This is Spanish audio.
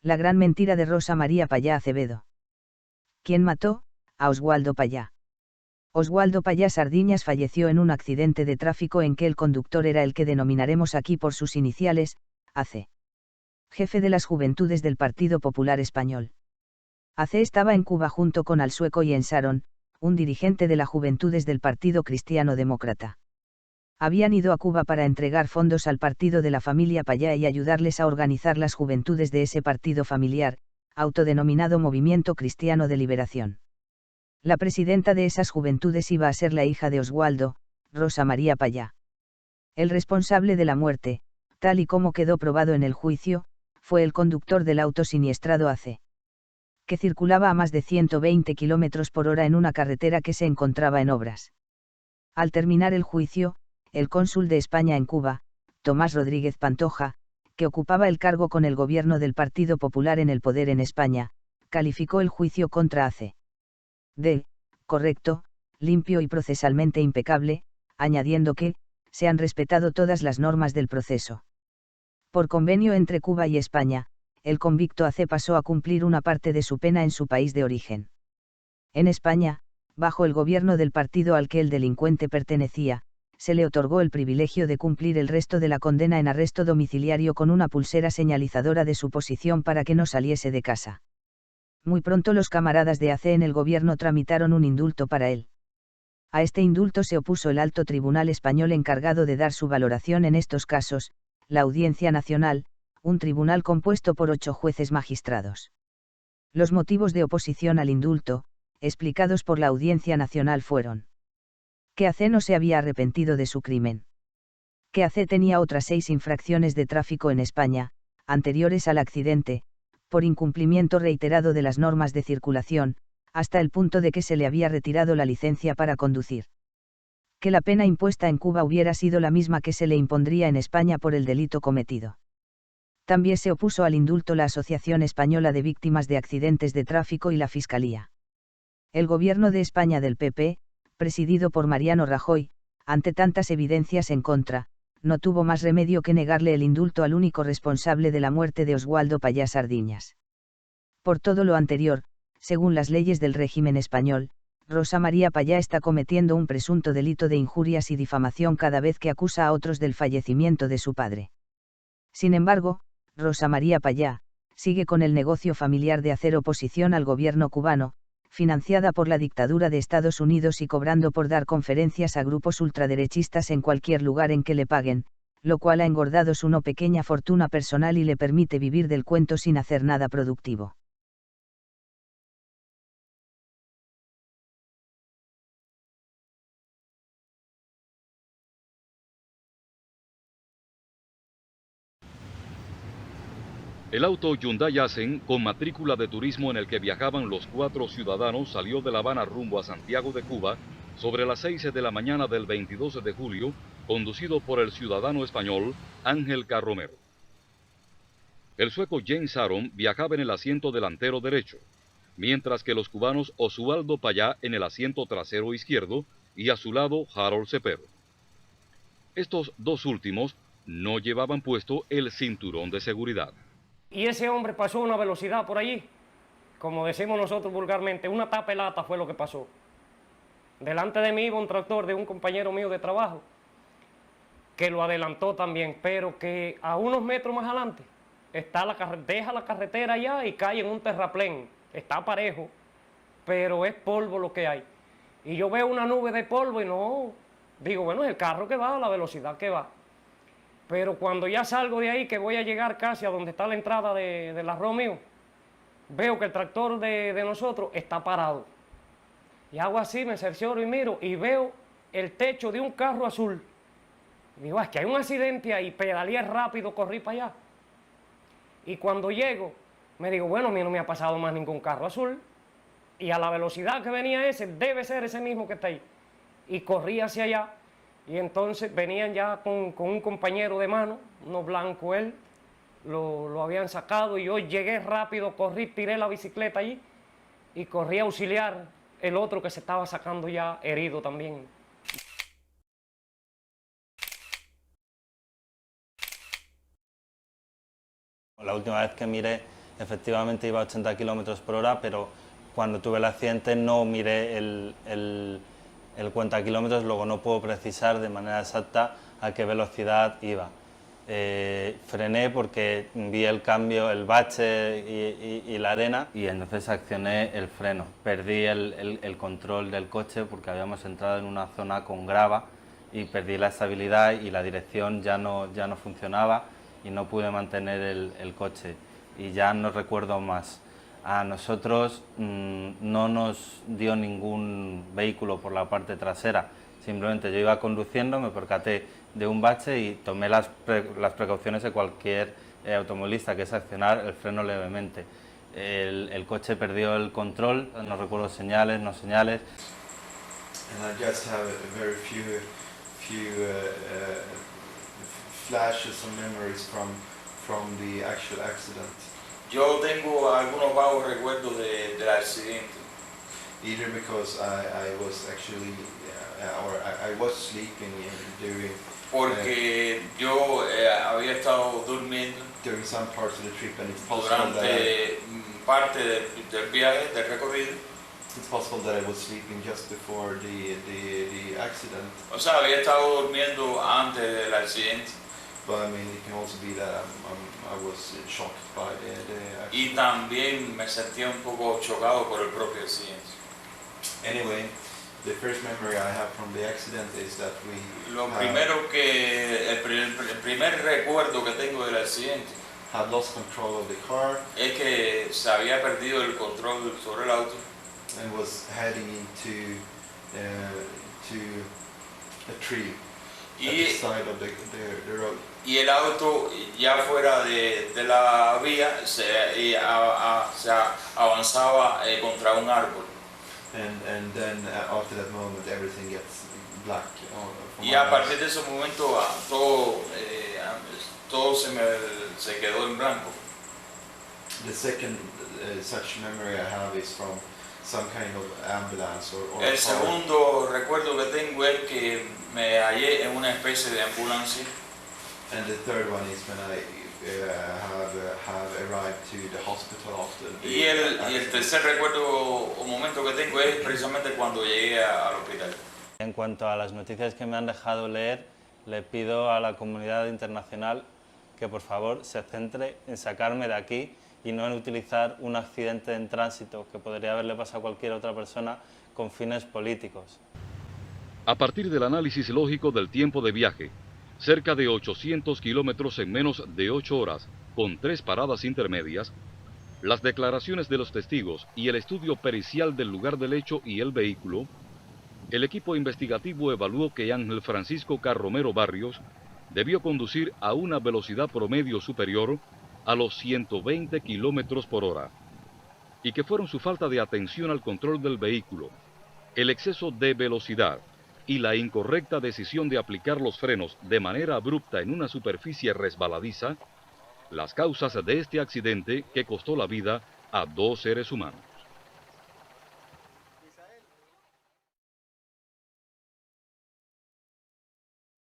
La gran mentira de Rosa María Payá Acevedo. ¿Quién mató? A Oswaldo Payá. Oswaldo Payá Sardiñas falleció en un accidente de tráfico en que el conductor era el que denominaremos aquí por sus iniciales, AC. Jefe de las Juventudes del Partido Popular Español. AC estaba en Cuba junto con Alsueco y Ensarón, un dirigente de las Juventudes del Partido Cristiano Demócrata. Habían ido a Cuba para entregar fondos al partido de la familia Payá y ayudarles a organizar las juventudes de ese partido familiar, autodenominado Movimiento Cristiano de Liberación. La presidenta de esas juventudes iba a ser la hija de Oswaldo, Rosa María Payá. El responsable de la muerte, tal y como quedó probado en el juicio, fue el conductor del auto siniestrado AC, que circulaba a más de 120 km por hora en una carretera que se encontraba en obras. Al terminar el juicio, el cónsul de España en Cuba, Tomás Rodríguez Pantoja, que ocupaba el cargo con el gobierno del Partido Popular en el poder en España, calificó el juicio contra AC de correcto, limpio y procesalmente impecable, añadiendo que se han respetado todas las normas del proceso. Por convenio entre Cuba y España, el convicto AC pasó a cumplir una parte de su pena en su país de origen. En España, bajo el gobierno del partido al que el delincuente pertenecía, se le otorgó el privilegio de cumplir el resto de la condena en arresto domiciliario con una pulsera señalizadora de su posición para que no saliese de casa. Muy pronto los camaradas de AC en el gobierno tramitaron un indulto para él. A este indulto se opuso el alto tribunal español encargado de dar su valoración en estos casos, la Audiencia Nacional, un tribunal compuesto por 8 jueces magistrados. Los motivos de oposición al indulto, explicados por la Audiencia Nacional fueron: que AC no se había arrepentido de su crimen. Que AC tenía otras 6 infracciones de tráfico en España, anteriores al accidente, por incumplimiento reiterado de las normas de circulación, hasta el punto de que se le había retirado la licencia para conducir. Que la pena impuesta en Cuba hubiera sido la misma que se le impondría en España por el delito cometido. También se opuso al indulto la Asociación Española de Víctimas de Accidentes de Tráfico y la Fiscalía. El gobierno de España del PP, presidido por Mariano Rajoy, ante tantas evidencias en contra, no tuvo más remedio que negarle el indulto al único responsable de la muerte de Oswaldo Payá Sardiñas. Por todo lo anterior, según las leyes del régimen español, Rosa María Payá está cometiendo un presunto delito de injurias y difamación cada vez que acusa a otros del fallecimiento de su padre. Sin embargo, Rosa María Payá sigue con el negocio familiar de hacer oposición al gobierno cubano, financiada por la dictadura de Estados Unidos y cobrando por dar conferencias a grupos ultraderechistas en cualquier lugar en que le paguen, lo cual ha engordado su no pequeña fortuna personal y le permite vivir del cuento sin hacer nada productivo. El auto Hyundai Accent, con matrícula de turismo en el que viajaban los 4 ciudadanos, salió de La Habana rumbo a Santiago de Cuba sobre las 6 de la mañana del 22 de julio, conducido por el ciudadano español Ángel Carromero. El sueco James Aron viajaba en el asiento delantero derecho, mientras que los cubanos Oswaldo Payá en el asiento trasero izquierdo y a su lado Harold Cepero. Estos dos últimos no llevaban puesto el cinturón de seguridad. Y ese hombre pasó a una velocidad por allí, como decimos nosotros vulgarmente, una tapelata fue lo que pasó. Delante de mí iba un tractor de un compañero mío de trabajo, que lo adelantó también, pero que a unos metros más adelante está deja la carretera allá y cae en un terraplén. Está parejo, pero es polvo lo que hay. Y yo veo una nube de polvo y no, digo, bueno, es el carro que va a la velocidad que va. Pero cuando ya salgo de ahí, que voy a llegar casi a donde está la entrada del arroz mío, veo que el tractor de nosotros está parado. Y hago así, me cercioro y miro y veo el techo de un carro azul. Y digo, es que hay un accidente ahí, pedaleé rápido, corrí para allá. Y cuando llego, me digo, bueno, a mí no me ha pasado más ningún carro azul. Y a la velocidad que venía ese, debe ser ese mismo que está ahí. Y corrí hacia allá. Y entonces venían ya con un compañero de mano, uno blanco él, lo habían sacado y yo llegué rápido, corrí, tiré la bicicleta allí y corrí a auxiliar el otro que se estaba sacando ya herido también. La última vez que miré efectivamente iba a 80 km por hora, pero cuando tuve el accidente no miré el cuentakilómetros, luego no puedo precisar de manera exacta a qué velocidad iba. Frené porque vi el cambio, el bache y la arena, y entonces accioné el freno. Perdí el control del coche porque habíamos entrado en una zona con grava y perdí la estabilidad y la dirección ya no funcionaba y no pude mantener el coche y ya no recuerdo más. A nosotros no nos dio ningún vehículo por la parte trasera, simplemente yo iba conduciendo, me percaté de un bache y tomé las precauciones de cualquier automovilista, que es accionar el freno levemente. El coche perdió el control, no recuerdo señales, no señales. And I just have a very few flashes or memories from the actual accident. Yo tengo algunos vagos recuerdos del accidente. Either because I was actually, or I was sleeping during Porque yo había estado durmiendo some parts of the trip, and it's possible that durante parte del viaje, del recorrido. it's possible that I was sleeping just before the accident. O sea, había estado durmiendo antes del accidente. But I mean, it can also be that I was shocked by the accident. Y también me sentía un poco chocado por el propio accidente. Anyway, the first memory I have from the accident is that Lo primero que, el primer recuerdo que tengo del accidente had lost control of the car es que se había perdido el control sobre el auto and was heading into to a tree at the y, side of the road. y el auto ya fuera de la vía se avanzaba contra un árbol. And then after that moment everything gets black. Y a partir de ese momento todo se quedó en blanco. The second such memory I have is from some kind of ambulance or El car. segundo recuerdo que tengo es que me hallé en una especie de ambulancia. And the third one is when I have arrived to the hospital after the Y el accident. tercer recuerdo o momento que tengo es precisamente cuando llegué al hospital. En cuanto a las noticias que me han dejado leer, le pido a la comunidad internacional que por favor se centre en sacarme de aquí y no en utilizar un accidente en tránsito que podría haberle pasado a cualquier otra persona con fines políticos. A partir del análisis lógico del tiempo de viaje, cerca de 800 kilómetros en menos de 8 horas, con 3 paradas intermedias, las declaraciones de los testigos y el estudio pericial del lugar del hecho y el vehículo, el equipo investigativo evaluó que Ángel Francisco Carromero Barrios debió conducir a una velocidad promedio superior a los 120 kilómetros por hora, y que fueron su falta de atención al control del vehículo, el exceso de velocidad y la incorrecta decisión de aplicar los frenos de manera abrupta en una superficie resbaladiza, las causas de este accidente que costó la vida a 2 seres humanos.